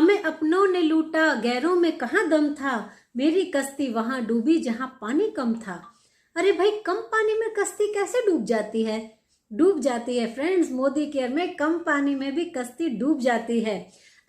हमें अपनों ने लूटा, गैरों में कहाँ दम था, मेरी कश्ती वहां डूबी जहां पानी कम था। अरे भाई, कम पानी में कश्ती कैसे डूब जाती है? डूब जाती है फ्रेंड्स, मोदी केयर में कम पानी में भी कश्ती डूब जाती है।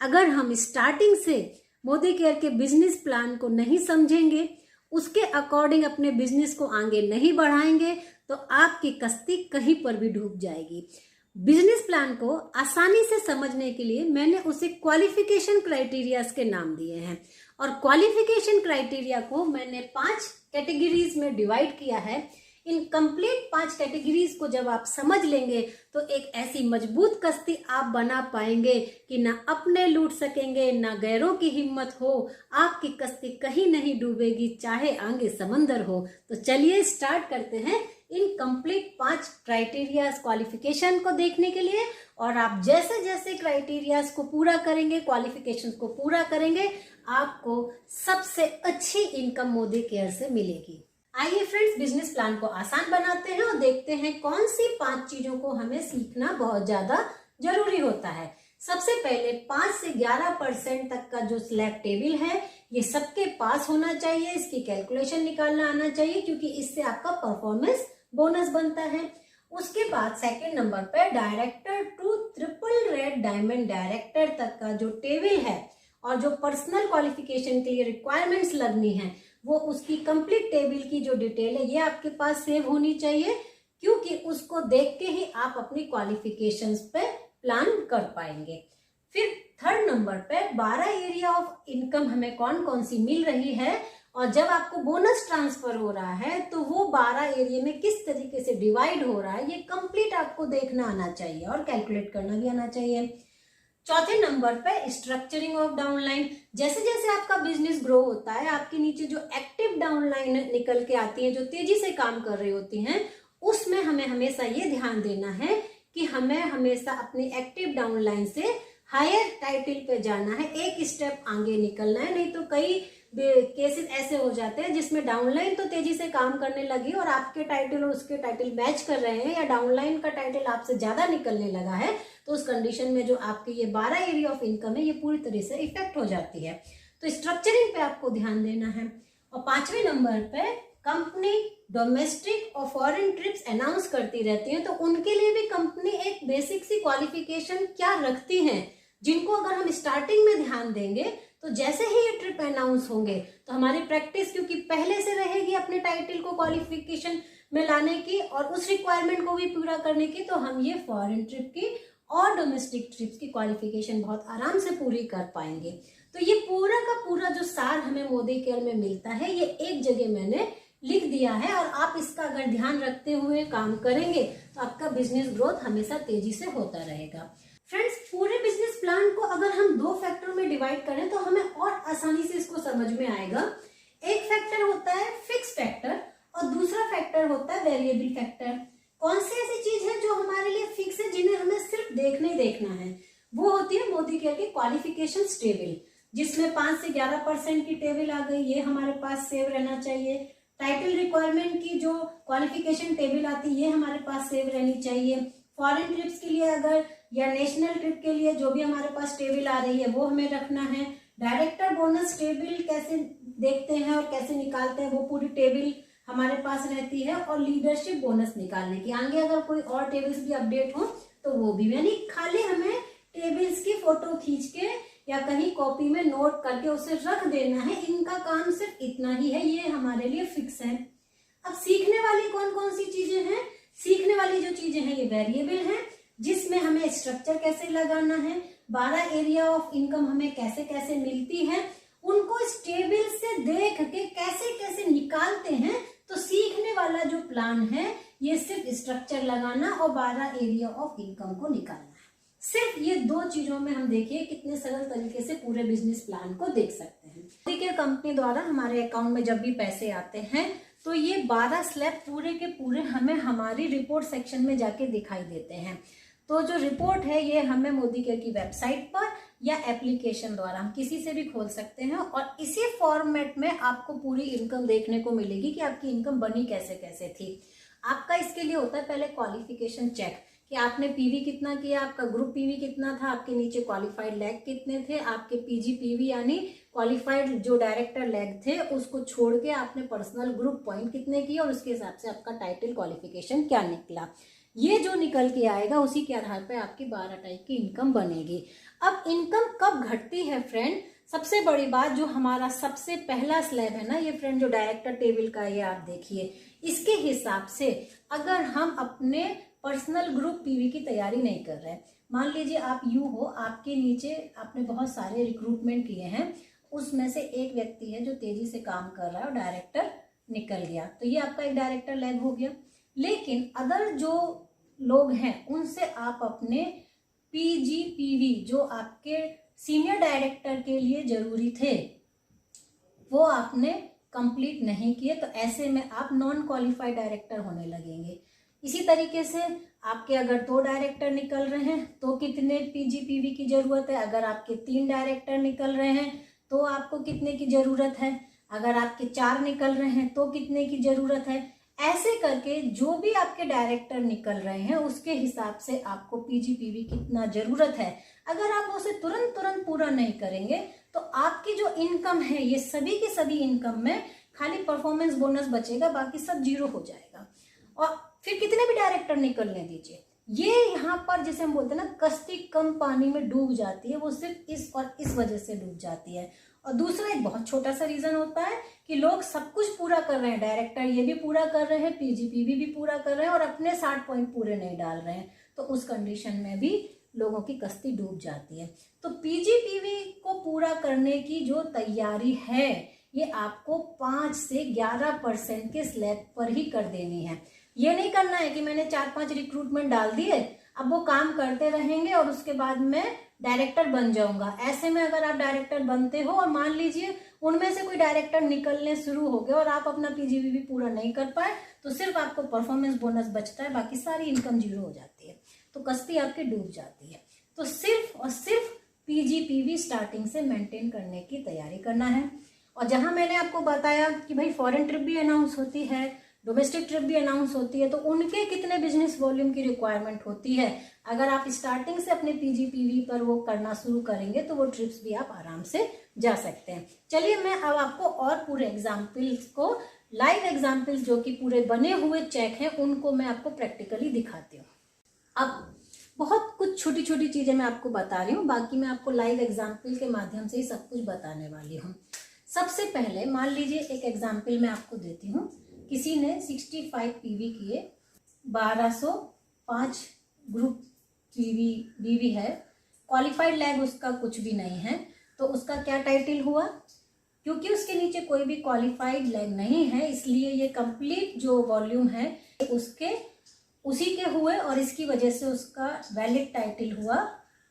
अगर हम स्टार्टिंग से मोदी केयर के बिजनेस प्लान को नहीं समझेंगे, उसके अकॉर्डिंग अपने बिजनेस को आगे नहीं बढ़ाएंगे, तो आपकी कश्ती कहीं पर भी डूब जाएगी। बिजनेस प्लान को आसानी से समझने के लिए मैंने उसे क्वालिफिकेशन क्राइटेरियाज के नाम दिए हैं, और क्वालिफिकेशन क्राइटेरिया को मैंने 5 कैटेगरीज में डिवाइड किया है। इन कंप्लीट 5 कैटेगरीज को जब आप समझ लेंगे तो एक ऐसी मजबूत कश्ती आप बना पाएंगे कि ना अपने लूट सकेंगे, ना गैरों की हिम्मत हो। आपकी कश्ती कहीं नहीं डूबेगी, चाहे आगे समंदर हो। तो चलिए स्टार्ट करते हैं इन कंप्लीट 5 क्राइटेरियाज क्वालिफिकेशन को देखने के लिए। और आप जैसे जैसे क्राइटेरियाज को पूरा करेंगे, क्वालिफिकेशन को पूरा करेंगे, आपको सबसे अच्छी इनकम मोदी केयर से मिलेगी। आइए फ्रेंड्स, बिजनेस प्लान को आसान बनाते हैं और देखते हैं कौन सी 5 चीजों को हमें सीखना बहुत ज्यादा जरूरी होता है। सबसे पहले 5 से 11% तक का जो स्लैब टेबल है, ये सबके पास होना चाहिए। इसकी कैलकुलेशन निकालना आना चाहिए, क्योंकि इससे आपका परफॉर्मेंस बोनस बनता है। उसके बाद सेकंड नंबर पे director to triple red diamond director तक का जो टेबल है और जो पर्सनल क्वालिफिकेशन के लिए रिक्वायरमेंट्स लगनी है, वो उसकी कंप्लीट टेबल की जो डिटेल है ये आपके पास सेव होनी चाहिए, क्योंकि उसको देख के ही आप अपनी क्वालिफिकेशंस पे प्लान कर पाएंगे। फिर थर्ड नंबर पे 12 एरिया ऑफ इनकम हमें कौन कौन सी मिल रही है, और जब आपको बोनस ट्रांसफर हो रहा है तो वो 12 एरिया में किस तरीके से डिवाइड हो रहा है, ये कंप्लीट आपको देखना आना चाहिए और कैलकुलेट करना भी आना चाहिए। चौथे नंबर पे स्ट्रक्चरिंग ऑफ डाउनलाइन। जैसे जैसे आपका बिजनेस ग्रो होता है, आपके नीचे जो एक्टिव डाउनलाइन निकल के आती है, जो तेजी से काम कर रही होती हैं, उसमें हमें हमेशा ये ध्यान देना है कि हमें हमेशा अपनी एक्टिव डाउनलाइन से हायर टाइटल पे जाना है, एक स्टेप आगे निकलना है। नहीं तो कई केसेस ऐसे हो जाते हैं जिसमें डाउनलाइन तो तेजी से काम करने लगी और आपके टाइटल और उसके टाइटल मैच कर रहे हैं, या डाउनलाइन का टाइटल आपसे ज्यादा निकलने लगा है, तो उस कंडीशन में जो आपके ये 12 एरिया ऑफ इनकम है, ये पूरी तरह से इफेक्ट हो जाती है। तो स्ट्रक्चरिंग पे आपको ध्यान देना है। और 5वें नंबर पे कंपनी डोमेस्टिक और फॉरेन ट्रिप्स अनाउंस करती रहती है, तो उनके लिए भी कंपनी एक बेसिक सी क्वालिफिकेशन क्या रखती है, जिनको अगर हम स्टार्टिंग में ध्यान देंगे तो जैसे ही ये ट्रिप अनाउंस होंगे तो हमारी प्रैक्टिस, क्योंकि पहले से रहेगी अपने टाइटल को क्वालिफिकेशन में लाने की और उस रिक्वायरमेंट को भी पूरा करने की, तो हम ये फॉरेन ट्रिप की और डोमेस्टिक ट्रिप्स की क्वालिफिकेशन बहुत आराम से पूरी कर पाएंगे। तो ये पूरा का पूरा जो सार हमें मोदी केयर में मिलता है, ये एक जगह मैंने लिख दिया है, और आप इसका अगर ध्यान रखते हुए काम करेंगे तो आपका बिजनेस ग्रोथ हमेशा तेजी से होता रहेगा। फ्रेंड्स, पूरे बिजनेस प्लान को अगर हम 2 फैक्टर में डिवाइड करें तो हमें और आसानी से इसको समझ में आएगा। एक फैक्टर होता है फिक्स फैक्टर और दूसरा फैक्टर होता है वेरिएबल फैक्टर। कौन सी ऐसी चीज है जो हमारे लिए फिक्स है, जिन्हें हमें सिर्फ देखना ही देखना है? वो होती है मोदी केयर की क्वालिफिकेशन टेबल, जिसमें 5 से 11% की टेबल आ गई, ये हमारे पास सेव रहना चाहिए। टाइटल रिक्वायरमेंट की जो क्वालिफिकेशन टेबल आती है, ये हमारे पास सेव रहनी चाहिए। फॉरेन ट्रिप्स के लिए अगर या नेशनल ट्रिप के लिए जो भी हमारे पास टेबल आ रही है, वो हमें रखना है। डायरेक्टर बोनस टेबल कैसे देखते हैं और कैसे निकालते हैं, वो पूरी टेबल हमारे पास रहती है। और लीडरशिप बोनस निकालने की आगे अगर कोई और टेबल्स भी अपडेट हो तो वो भी, यानी खाली हमें टेबल्स की फोटो खींच के या कहीं कॉपी में नोट करके उसे रख देना है। इनका काम सिर्फ इतना ही है, ये हमारे लिए फिक्स है। अब सीखने वाली कौन कौन सी चीजें हैं? सीखने वाली जो चीजें हैं ये वेरिएबल हैं, जिसमें हमें स्ट्रक्चर कैसे लगाना है, 12 एरिया ऑफ इनकम हमें कैसे कैसे मिलती है, उनको इस टेबल से देख के कैसे कैसे निकालते हैं। तो सीखने वाला जो प्लान है, ये सिर्फ स्ट्रक्चर लगाना और 12 एरिया ऑफ इनकम को निकालना है। सिर्फ ये 2 चीजों में हम देखिए कितने सरल तरीके से पूरे बिजनेस प्लान को देख सकते हैं। मोदी केयर कंपनी द्वारा हमारे अकाउंट में जब भी पैसे आते हैं तो ये 12 स्लैब पूरे के पूरे हमें हमारी रिपोर्ट सेक्शन में जाके दिखाई देते हैं। तो जो रिपोर्ट है ये हमें मोदी केयर की वेबसाइट पर या एप्लीकेशन द्वारा हम किसी से भी खोल सकते हैं, और इसी फॉर्मेट में आपको पूरी इनकम देखने को मिलेगी कि आपकी इनकम बनी कैसे कैसे थी। आपका इसके लिए होता है पहले क्वालिफिकेशन चेक, कि आपने पीवी कितना किया, आपका ग्रुप पीवी कितना था, आपके नीचे क्वालिफाइड लैग कितने थे, आपके पीजी पीवी यानी क्वालिफाइड जो डायरेक्टर लैग थे उसको छोड़ के आपने पर्सनल ग्रुप पॉइंट कितने किए और उसके हिसाब से आपका टाइटल क्वालिफिकेशन क्या निकला। ये जो निकल के आएगा उसी के आधार पर आपकी 12 टाइप की इनकम बनेगी। अब इनकम कब घटती है फ्रेंड, सबसे बड़ी बात जो हमारा सबसे पहला स्लैब है ना ये फ्रेंड, जो डायरेक्टर टेबल का ये आप देखिए, इसके हिसाब से अगर हम अपने पर्सनल ग्रुप पीवी की तैयारी नहीं कर रहे हैं, मान लीजिए आप यू हो, आपके नीचे आपने बहुत सारे रिक्रूटमेंट किए हैं, उसमें से एक व्यक्ति है जो तेजी से काम कर रहा है और डायरेक्टर निकल गया, तो ये आपका एक डायरेक्टर लैग हो गया। लेकिन अदर जो लोग हैं उनसे आप अपने पीजी पीवी जो आपके सीनियर डायरेक्टर के लिए जरूरी थे वो आपने कंप्लीट नहीं किए, तो ऐसे में आप नॉन क्वालिफाइड डायरेक्टर होने लगेंगे। इसी तरीके से आपके अगर 2 डायरेक्टर निकल रहे हैं तो कितने पीजीपीवी की जरूरत है, अगर आपके 3 डायरेक्टर निकल रहे हैं तो आपको कितने की जरूरत है, अगर आपके 4 निकल रहे हैं तो कितने की जरूरत है। ऐसे करके जो भी आपके डायरेक्टर निकल रहे हैं उसके हिसाब से आपको पीजीपीवी कितना जरूरत है। अगर आप उसे तुरंत पूरा नहीं करेंगे तो आपकी जो इनकम है ये सभी के सभी इनकम में खाली परफॉर्मेंस बोनस बचेगा, बाकी सब जीरो हो जाएगा। और फिर कितने भी डायरेक्टर निकलने दीजिए, ये यहाँ पर जैसे हम बोलते हैं ना कश्ती कम पानी में डूब जाती है, वो सिर्फ इस और इस वजह से डूब जाती है। और दूसरा एक बहुत छोटा सा रीजन होता है कि लोग सब कुछ पूरा कर रहे हैं, डायरेक्टर ये भी पूरा कर रहे हैं, पीजीपीवी भी पूरा कर रहे हैं और अपने 60 पॉइंट पूरे नहीं डाल रहे हैं, तो उस कंडीशन में भी लोगों की कश्ती डूब जाती है। तो पीजीपीवी को पूरा करने की जो तैयारी है ये आपको 5 से 11% के स्लैब पर ही कर देनी है। ये नहीं करना है कि मैंने 4-5 रिक्रूटमेंट डाल दिए अब वो काम करते रहेंगे और उसके बाद मैं डायरेक्टर बन जाऊंगा। ऐसे में अगर आप डायरेक्टर बनते हो और मान लीजिए उनमें से कोई डायरेक्टर निकलने शुरू हो गए और आप अपना पीजीपीवी पूरा नहीं कर पाए तो सिर्फ आपको परफॉर्मेंस बोनस बचता है, बाकी सारी इनकम जीरो हो जाती है, तो कश्ती आपकी डूब जाती है। तो सिर्फ और सिर्फ पीजीपीवी स्टार्टिंग से मेंटेन करने की तैयारी करना है। और जहां मैंने आपको बताया कि भाई फॉरेन ट्रिप भी अनाउंस होती है, डोमेस्टिक ट्रिप भी अनाउंस होती है, तो उनके कितने बिजनेस वॉल्यूम की रिक्वायरमेंट होती है, अगर आप स्टार्टिंग से अपने पीजीपीवी पर वो करना शुरू करेंगे तो वो ट्रिप्स भी आप आराम से जा सकते हैं। चलिए मैं अब आपको और पूरे एग्जाम्पल्स को, लाइव एग्जाम्पल्स जो कि पूरे बने हुए चेक हैं उनको मैं आपको प्रैक्टिकली दिखाती हूँ। अब बहुत कुछ छोटी छोटी चीजें मैं आपको बता रही हूँ, बाकी मैं आपको लाइव एग्जाम्पल के माध्यम से ही सब कुछ बताने वाली हूँ। सबसे पहले मान लीजिए एक एग्जाम्पल मैं आपको देती हूँ, किसी ने 65 पीवी किए, 1205 ग्रुप पीवी है, क्वालिफाइड लैग उसका कुछ भी नहीं है, तो उसका क्या टाइटल हुआ, क्योंकि उसके नीचे कोई भी क्वालिफाइड लैग नहीं है इसलिए ये कंप्लीट जो वॉल्यूम है उसके उसी के हुए और इसकी वजह से उसका वैलिड टाइटल हुआ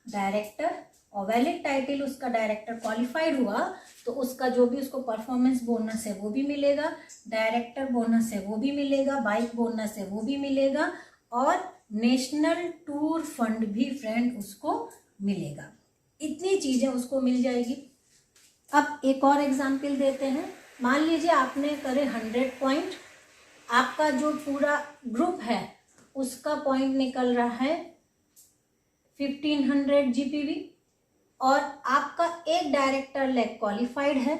डायरेक्टर, और वैलिड टाइटल उसका डायरेक्टर क्वालिफाइड हुआ तो उसका जो भी उसको परफॉर्मेंस बोनस है वो भी मिलेगा, डायरेक्टर बोनस है वो भी मिलेगा, बाइक बोनस है वो भी मिलेगा और नेशनल टूर फंड भी फ्रेंड उसको मिलेगा। इतनी चीजें उसको मिल जाएगी। अब एक और एग्जाम्पल देते हैं, मान लीजिए आपने करे 100 पॉइंट, आपका जो पूरा ग्रुप है उसका पॉइंट निकल रहा है 1500 जीपीवी और आपका एक डायरेक्टर लैग क्वालिफाइड है।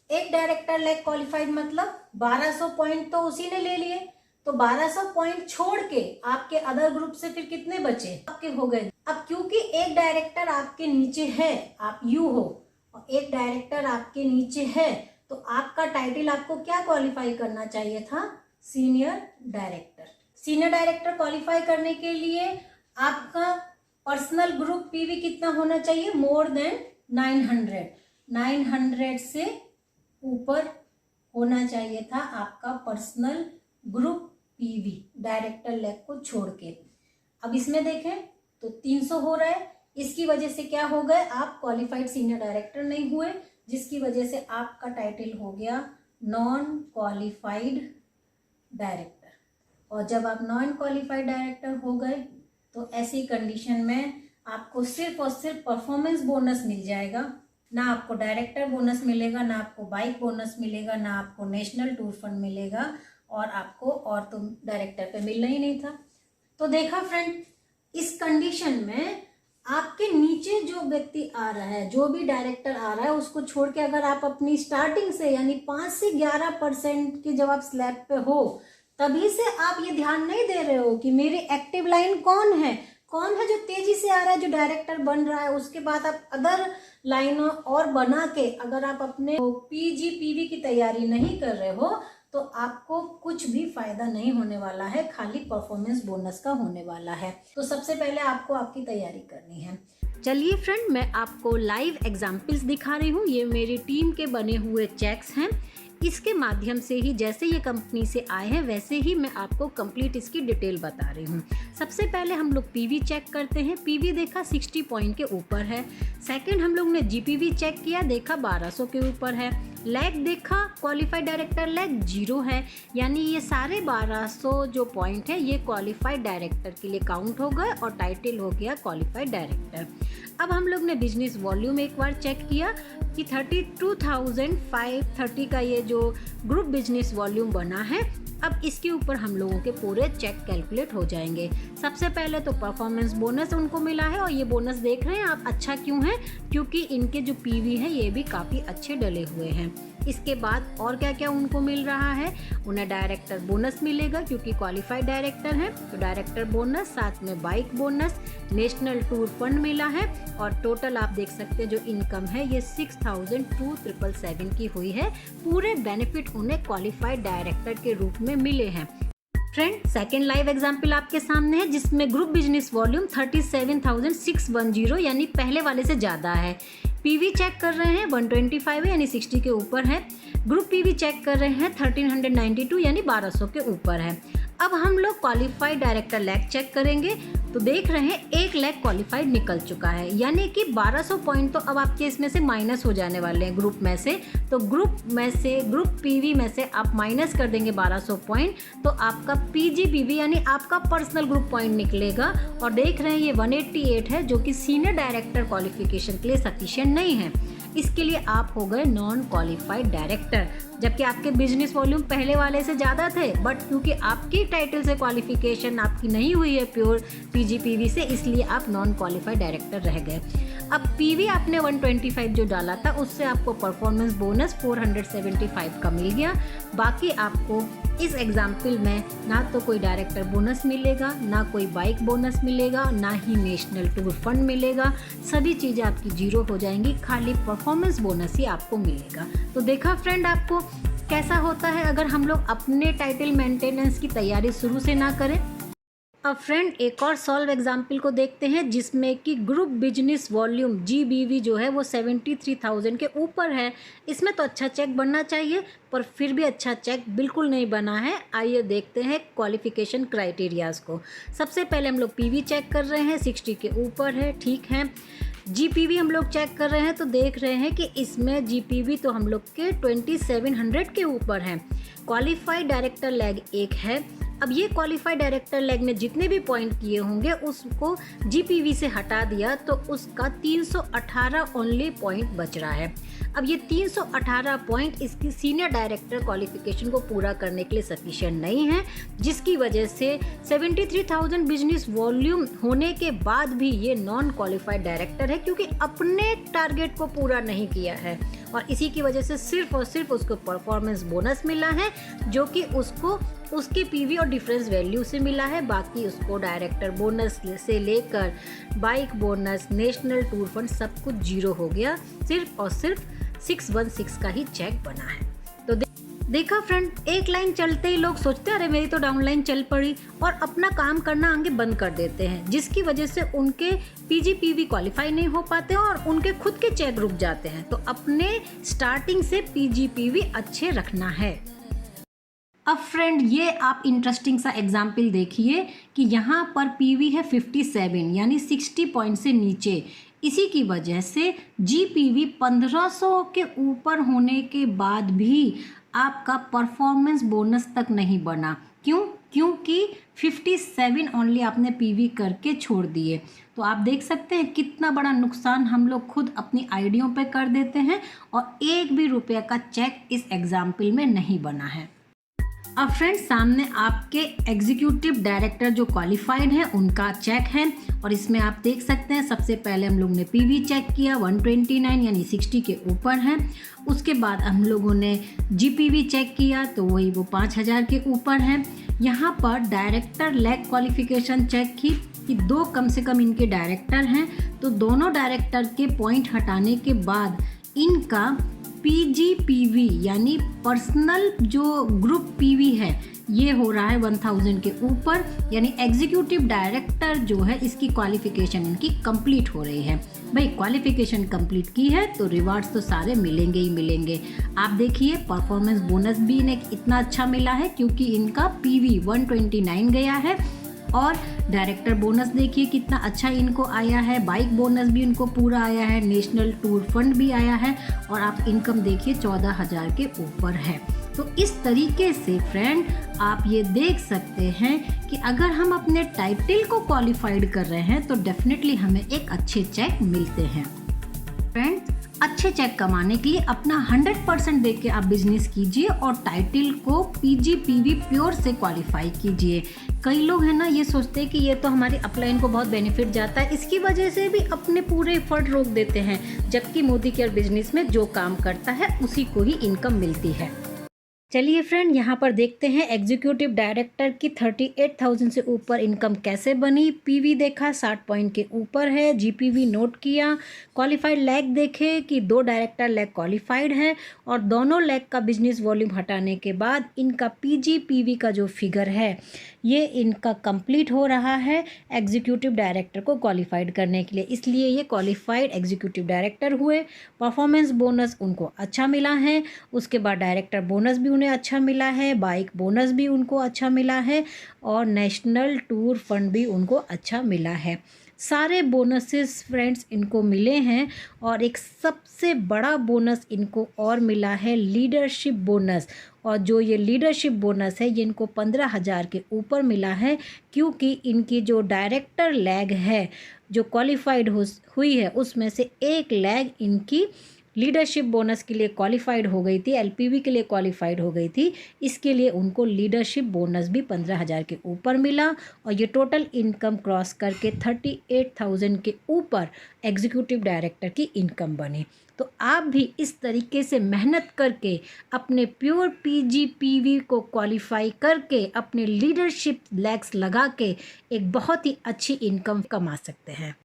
एक डायरेक्टर लैग क्वालिफाइड मतलब 1200 पॉइंट तो उसी ने ले लिए, तो 1200 पॉइंट छोड़ के आपके अदर ग्रुप से फिर कितने बचे, आपके हो गए। अब क्योंकि एक डायरेक्टर आपके नीचे है, आप यू हो और एक डायरेक्टर आपके नीचे है, तो आपका टाइटल आपको क्या क्वालिफाई करना चाहिए था, senior director. Senior director qualify करने के लिए आपका पर्सनल ग्रुप पीवी कितना होना चाहिए, मोर देन 900 से ऊपर होना चाहिए था आपका personal group PV director lag को छोड़ के। अब इसमें देखें तो 300 हो रहा है, इसकी वजह से क्या हो गए, आप क्वालिफाइड सीनियर डायरेक्टर नहीं हुए, जिसकी वजह से आपका टाइटल हो गया नॉन क्वालिफाइड डायरेक्टर। और जब आप नॉन क्वालिफाइड डायरेक्टर हो गए तो ऐसी कंडीशन में आपको सिर्फ और सिर्फ परफॉर्मेंस बोनस मिल जाएगा, ना आपको डायरेक्टर बोनस मिलेगा, ना आपको बाइक बोनस मिलेगा, ना आपको नेशनल टूर फंड मिलेगा और आपको और तो डायरेक्टर पे मिलना ही नहीं था। तो देखा फ्रेंड, इस कंडीशन में आपके नीचे जो व्यक्ति आ रहा है, जो भी डायरेक्टर आ रहा है, उसको छोड़ के अगर आप अपनी स्टार्टिंग से यानी 5 से 11% की जब आप स्लैब पे हो, तभी से आप ये ध्यान नहीं दे रहे हो कि मेरी एक्टिव लाइन कौन है जो तेजी से आ रहा है, जो डायरेक्टर बन रहा है। उसके बाद आप अदर लाइनों और बना के अगर आप अपने पीजी पीवी की तैयारी नहीं कर रहे हो तो आपको कुछ भी फायदा नहीं होने वाला है, खाली परफॉर्मेंस बोनस का होने वाला है। तो सबसे पहले आपको आपकी तैयारी करनी है। चलिए फ्रेंड, मैं आपको लाइव एग्जाम्पल्स दिखा रही हूँ। ये मेरी टीम के बने हुए चेक्स हैं। इसके माध्यम से ही जैसे ये कंपनी से आए हैं वैसे ही मैं आपको कंप्लीट इसकी डिटेल बता रही हूँ। सबसे पहले हम लोग पीवी चेक करते हैं। पीवी देखा 60 पॉइंट के ऊपर है। सेकंड हम लोग ने जीपीवी चेक किया, देखा 1200 के ऊपर है। लैग देखा, क्वालिफाइड डायरेक्टर लैग 0 है, यानी ये सारे 1200 जो पॉइंट है ये क्वालिफाइड डायरेक्टर के लिए काउंट हो गए और टाइटल हो गया क्वालिफाइड डायरेक्टर। अब हम लोग ने बिजनेस वॉल्यूम एक बार चेक किया कि 32,530 का ये जो ग्रुप बिजनेस वॉल्यूम बना है। अब इसके ऊपर हम लोगों के पूरे चेक कैलकुलेट हो जाएंगे। सबसे पहले तो परफॉर्मेंस बोनस उनको मिला है, और ये बोनस देख रहे हैं आप अच्छा क्यों है, क्योंकि इनके जो पीवी है ये भी काफ़ी अच्छे डले हुए हैं। इसके बाद और क्या क्या उनको मिल रहा है, उन्हें डायरेक्टर बोनस मिलेगा क्योंकि क्वालिफाइड डायरेक्टर हैं, तो डायरेक्टर बोनस, साथ में bike bonus, national tour fund मिला है, और टोटल आप देख सकते हैं जो इनकम है ये 6,277 की हुई है। पूरे बेनिफिट उन्हें क्वालिफाइड डायरेक्टर के रूप में मिले हैं। फ्रेंड, सेकेंड लाइव एग्जाम्पल आपके सामने है जिसमें ग्रुप बिजनेस वॉल्यूम 37,610 यानी पहले वाले से ज़्यादा है। पीवी चेक कर रहे हैं 125 है यानी 60 के ऊपर है। ग्रुप पीवी चेक कर रहे हैं 1392 यानी 1200 के ऊपर है। अब हम लोग क्वालिफाइड डायरेक्टर लैग चेक करेंगे तो देख रहे हैं 1 लाख क्वालिफाइड निकल चुका है, यानी कि 1200 पॉइंट तो अब आपके इसमें से माइनस हो जाने वाले हैं ग्रुप में से। तो ग्रुप पीवी में से आप माइनस कर देंगे 1200 पॉइंट, तो आपका पीजी पीवी यानी आपका पर्सनल ग्रुप पॉइंट निकलेगा। और देख रहे हैं ये 188 है जो कि सीनियर डायरेक्टर क्वालिफिकेशन के लिए सफिशिएंट नहीं है। इसके लिए आप हो गए नॉन क्वालिफाइड डायरेक्टर, जबकि आपके बिजनेस वॉल्यूम पहले वाले से ज़्यादा थे, बट क्योंकि आपकी टाइटल से क्वालिफिकेशन आपकी नहीं हुई है प्योर पीजीपीवी से, इसलिए आप नॉन क्वालिफाइड डायरेक्टर रह गए। अब पीवी आपने 125 जो डाला था उससे आपको परफॉर्मेंस बोनस 475 का मिल गया। बाकी आपको इस एग्जाम्पल में ना तो कोई डायरेक्टर बोनस मिलेगा, ना कोई बाइक बोनस मिलेगा, ना ही नेशनल टूर फंड मिलेगा। सभी चीज़ें आपकी 0 हो जाएंगी, खाली परफॉर्मेंस बोनस ही आपको मिलेगा। तो देखा फ्रेंड आपको कैसा होता है अगर हम लोग अपने टाइटल मेंटेनेंस की तैयारी शुरू से ना करें। अब फ्रेंड एक और सॉल्व एग्जाम्पल को देखते हैं जिसमें कि ग्रुप बिजनेस वॉल्यूम जीबीवी जो है वो 73,000 के ऊपर है। इसमें तो अच्छा चेक बनना चाहिए, पर फिर भी अच्छा चेक बिल्कुल नहीं बना है। आइए देखते हैं क्वालिफिकेशन क्राइटेरियाज को। सबसे पहले हम लोग पीवी चेक कर रहे हैं, 60 के ऊपर है, ठीक है। जीपीवी हम लोग चेक कर रहे हैं तो देख रहे हैं कि इसमें जीपीवी तो हम लोग के 2700 के ऊपर है। क्वालिफाइड डायरेक्टर लैग 1 है। अब ये क्वालिफाइड डायरेक्टर लैग ने जितने भी पॉइंट किए होंगे उसको जीपीवी से हटा दिया तो उसका 318 ओनली पॉइंट बच रहा है। अब ये 318 पॉइंट इसकी सीनियर डायरेक्टर क्वालिफिकेशन को पूरा करने के लिए सफिशिएंट नहीं है, जिसकी वजह से 73,000 बिजनेस वॉल्यूम होने के बाद भी ये नॉन क्वालिफाइड डायरेक्टर है, क्योंकि अपने टारगेट को पूरा नहीं किया है। और इसी की वजह से सिर्फ और सिर्फ उसको परफॉर्मेंस बोनस मिला है, जो कि उसको उसके पीवी और डिफरेंस वैल्यू से मिला है। बाकी उसको डायरेक्टर बोनस से लेकर bike bonus, national tour fund सब कुछ 0 हो गया। सिर्फ और सिर्फ 616 का ही चेक बना है। तो देखा फ्रेंड, एक लाइन चलते ही लोग सोचते हैं अरे मेरी तो डाउन लाइन चल पड़ी, और अपना काम करना आगे बंद कर देते हैं, जिसकी वजह से उनके पीजीपीवी क्वालिफाई नहीं हो पाते और उनके खुद के चेक रुक जाते हैं। तो अपने स्टार्टिंग से पीजीपीवी अच्छे रखना है। अब फ्रेंड ये आप इंटरेस्टिंग सा एग्जाम्पल देखिए कि यहाँ पर पीवी है 57 यानी 60 पॉइंट से नीचे। इसी की वजह से जीपीवी 1500 के ऊपर होने के बाद भी आपका परफॉर्मेंस बोनस तक नहीं बना। क्यों? क्योंकि 57 ओनली आपने पीवी करके छोड़ दिए। तो आप देख सकते हैं कितना बड़ा नुकसान हम लोग खुद अपनी आइडियों पे कर देते हैं, और 1 भी रुपये का चेक इस एग्जाम्पल में नहीं बना है। अब फ्रेंड्स सामने आपके एग्जीक्यूटिव डायरेक्टर जो क्वालिफाइड है उनका चेक है और इसमें आप देख सकते हैं सबसे पहले हम लोग ने पीवी चेक किया 129 यानी 60 के ऊपर है। उसके बाद हम लोगों ने जीपीवी चेक किया तो वही वो 5000 के ऊपर है। यहाँ पर डायरेक्टर लैग क्वालिफिकेशन चेक की कि दो कम से कम इनके डायरेक्टर हैं, तो दोनों डायरेक्टर के पॉइंट हटाने के बाद इनका पीजीपीवी यानी पर्सनल जो ग्रुप पीवी है ये हो रहा है 1000 के ऊपर, यानी एग्जीक्यूटिव डायरेक्टर जो है इसकी क्वालिफिकेशन इनकी कंप्लीट हो रही है। भाई क्वालिफिकेशन कंप्लीट की है तो रिवार्ड्स तो सारे मिलेंगे ही मिलेंगे। आप देखिए परफॉर्मेंस बोनस भी इन्हें इतना अच्छा मिला है क्योंकि इनका पीवी 129 गया है और डायरेक्टर बोनस देखिए कितना अच्छा इनको आया है, बाइक बोनस भी इनको पूरा आया है, नेशनल टूर फंड भी आया है और आप इनकम देखिए 14,000 के ऊपर है। तो इस तरीके से फ्रेंड आप ये देख सकते हैं कि अगर हम अपने टाइटल को क्वालिफाइड कर रहे हैं तो डेफिनेटली हमें एक अच्छे चेक मिलते हैं। फ्रेंड्स अच्छे चेक कमाने के लिए अपना 100% दे के आप बिजनेस कीजिए और टाइटल को पीजीपीवी प्योर से क्वालिफाई कीजिए। कई लोग हैं ना ये सोचते हैं कि ये तो हमारी अपलाइन को बहुत बेनिफिट जाता है, इसकी वजह से भी अपने पूरे एफर्ट रोक देते हैं, जबकि मोदी केयर बिजनेस में जो काम करता है उसी को ही इनकम मिलती है। चलिए फ्रेंड यहाँ पर देखते हैं एग्जीक्यूटिव डायरेक्टर की 38,000 से ऊपर इनकम कैसे बनी। पीवी देखा 60 पॉइंट के ऊपर है, जीपीवी नोट किया, क्वालिफाइड लैग देखे कि 2 डायरेक्टर लैग क्वालिफाइड है और दोनों लैग का बिजनेस वॉल्यूम हटाने के बाद इनका पीजीपीवी का जो फिगर है ये इनका कंप्लीट हो रहा है एग्जीक्यूटिव डायरेक्टर को क्वालिफाइड करने के लिए, इसलिए ये क्वालिफाइड एग्जीक्यूटिव डायरेक्टर हुए। परफॉर्मेंस बोनस उनको अच्छा मिला है, उसके बाद डायरेक्टर बोनस भी उन्हें अच्छा मिला है, बाइक बोनस भी उनको अच्छा मिला है और नेशनल टूर फंड भी उनको अच्छा मिला है। सारे बोनसेस फ्रेंड्स इनको मिले हैं और एक सबसे बड़ा बोनस इनको और मिला है लीडरशिप बोनस, और जो ये लीडरशिप बोनस है ये इनको 15,000 के ऊपर मिला है क्योंकि इनकी जो डायरेक्टर लैग है जो क्वालिफाइड हुई है उसमें से एक लैग इनकी लीडरशिप बोनस के लिए क्वालिफाइड हो गई थी, एलपीवी के लिए क्वालिफाइड हो गई थी, इसके लिए उनको लीडरशिप बोनस भी 15,000 के ऊपर मिला और ये टोटल इनकम क्रॉस करके 38,000 के ऊपर एग्जीक्यूटिव डायरेक्टर की इनकम बनी। तो आप भी इस तरीके से मेहनत करके अपने प्योर पीजीपीवी को क्वालिफाई करके अपने लीडरशिप लैग्स लगा के एक बहुत ही अच्छी इनकम कमा सकते हैं।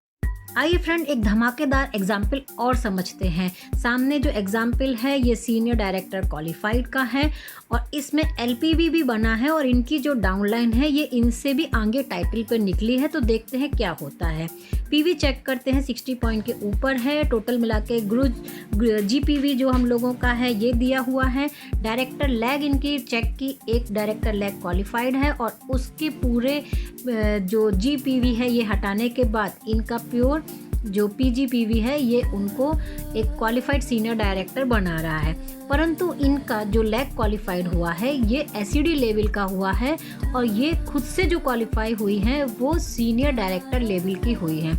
आइए फ्रेंड एक धमाकेदार एग्जाम्पल और समझते हैं। सामने जो एग्जाम्पल है ये सीनियर डायरेक्टर क्वालिफाइड का है और इसमें एलपीवी भी बना है और इनकी जो डाउनलाइन है ये इनसे भी आगे टाइटल पर निकली है। तो देखते हैं क्या होता है। पीवी चेक करते हैं 60 पॉइंट के ऊपर है, टोटल मिला के जीपीवी जो हम लोगों का है ये दिया हुआ है। डायरेक्टर लैग इनकी चेक की, एक डायरेक्टर लैग क्वालिफाइड है और उसके पूरे जो जीपीवी है ये हटाने के बाद इनका प्योर जो पीजीपीवी है ये उनको एक क्वालिफाइड सीनियर डायरेक्टर बना रहा है, परंतु इनका जो लैग क्वालिफाइड हुआ है ये एसईडी लेवल का हुआ है और ये खुद से जो क्वालिफाई हुई हैं वो सीनियर डायरेक्टर लेवल की हुई हैं।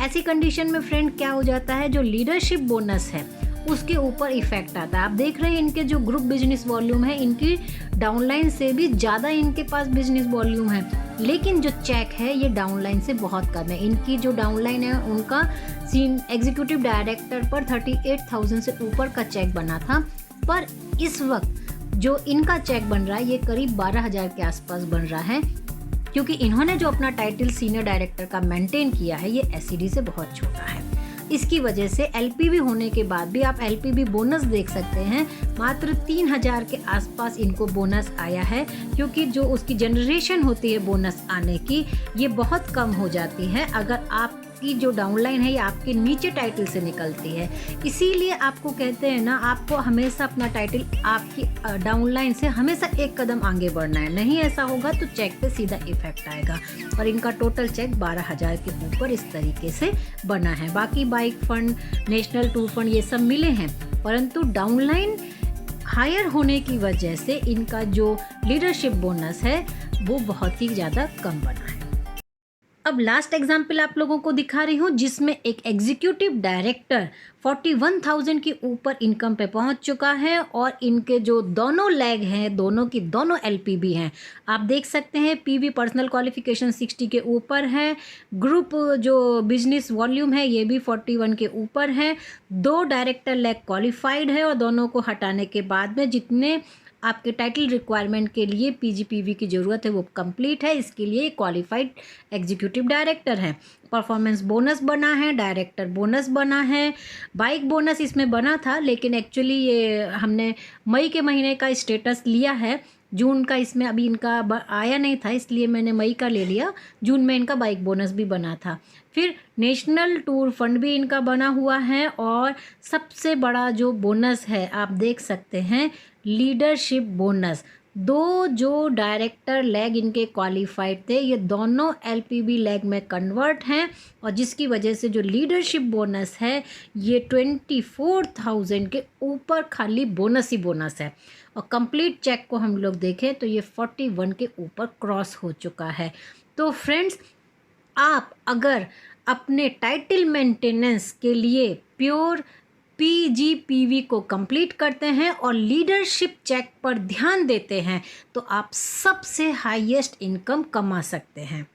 ऐसी कंडीशन में फ्रेंड क्या हो जाता है, जो लीडरशिप बोनस है उसके ऊपर इफेक्ट आता है। आप देख रहे हैं इनके जो ग्रुप बिजनेस वॉल्यूम है इनकी डाउनलाइन से भी ज़्यादा इनके पास बिजनेस वॉल्यूम है, लेकिन जो चेक है ये डाउनलाइन से बहुत कम है। इनकी जो डाउनलाइन है उनका एग्जीक्यूटिव डायरेक्टर पर 38,000 से ऊपर का चेक बना था, पर इस वक्त जो इनका चेक बन रहा है ये करीब 12,000 के आसपास बन रहा है क्योंकि इन्होंने जो अपना टाइटल सीनियर डायरेक्टर का मेंटेन किया है ये एसईडी से बहुत छोटा है। इसकी वजह से एलपीवी होने के बाद भी आप एलपीवी बोनस देख सकते हैं, मात्र 3,000 के आसपास इनको बोनस आया है क्योंकि जो उसकी जनरेशन होती है बोनस आने की ये बहुत कम हो जाती है अगर आपकी जो डाउनलाइन है ये आपके नीचे टाइटल से निकलती है। इसीलिए आपको कहते हैं ना, आपको हमेशा अपना टाइटल आपकी डाउनलाइन से हमेशा एक कदम आगे बढ़ना है, नहीं ऐसा होगा तो चेक पे सीधा इफेक्ट आएगा। और इनका टोटल चेक 12,000 के ऊपर इस तरीके से बना है। बाकी bike fund, national tour fund ये सब मिले हैं, परंतु डाउनलाइन हायर होने की वजह से इनका जो लीडरशिप बोनस है वो बहुत ही ज़्यादा कम बना है। अब लास्ट एग्जाम्पल आप लोगों को दिखा रही हूँ जिसमें एक एग्जीक्यूटिव डायरेक्टर 41,000 के ऊपर इनकम पे पहुंच चुका है और इनके जो दोनों लेग हैं दोनों की दोनों एलपीबी हैं। आप देख सकते हैं पीवी पर्सनल क्वालिफिकेशन 60 के ऊपर है, ग्रुप जो बिजनेस वॉल्यूम है ये भी 41 के ऊपर है, 2 डायरेक्टर लेग क्वालिफाइड है और दोनों को हटाने के बाद में जितने आपके टाइटल रिक्वायरमेंट के लिए पीजीपीवी की ज़रूरत है वो कंप्लीट है, इसके लिए क्वालिफाइड एग्जीक्यूटिव डायरेक्टर है। परफॉर्मेंस बोनस बना है, डायरेक्टर बोनस बना है, बाइक बोनस इसमें बना था लेकिन एक्चुअली ये हमने मई के महीने का स्टेटस लिया है, जून का इसमें अभी इनका आया नहीं था इसलिए मैंने मई का ले लिया। जून में इनका बाइक बोनस भी बना था। फिर नेशनल टूर फंड भी इनका बना हुआ है और सबसे बड़ा जो बोनस है आप देख सकते हैं लीडरशिप बोनस। 2 जो डायरेक्टर लेग इनके क्वालिफाइड थे ये दोनों एलपीबी लेग में कन्वर्ट हैं और जिसकी वजह से जो लीडरशिप बोनस है ये 24,000 के ऊपर खाली बोनस ही बोनस है और कंप्लीट चेक को हम लोग देखें तो ये 41 के ऊपर क्रॉस हो चुका है। तो फ्रेंड्स आप अगर अपने टाइटल मेंटेनेंस के लिए प्योर पीजीपीवी को कंप्लीट करते हैं और लीडरशिप चेक पर ध्यान देते हैं तो आप सबसे हाईएस्ट इनकम कमा सकते हैं।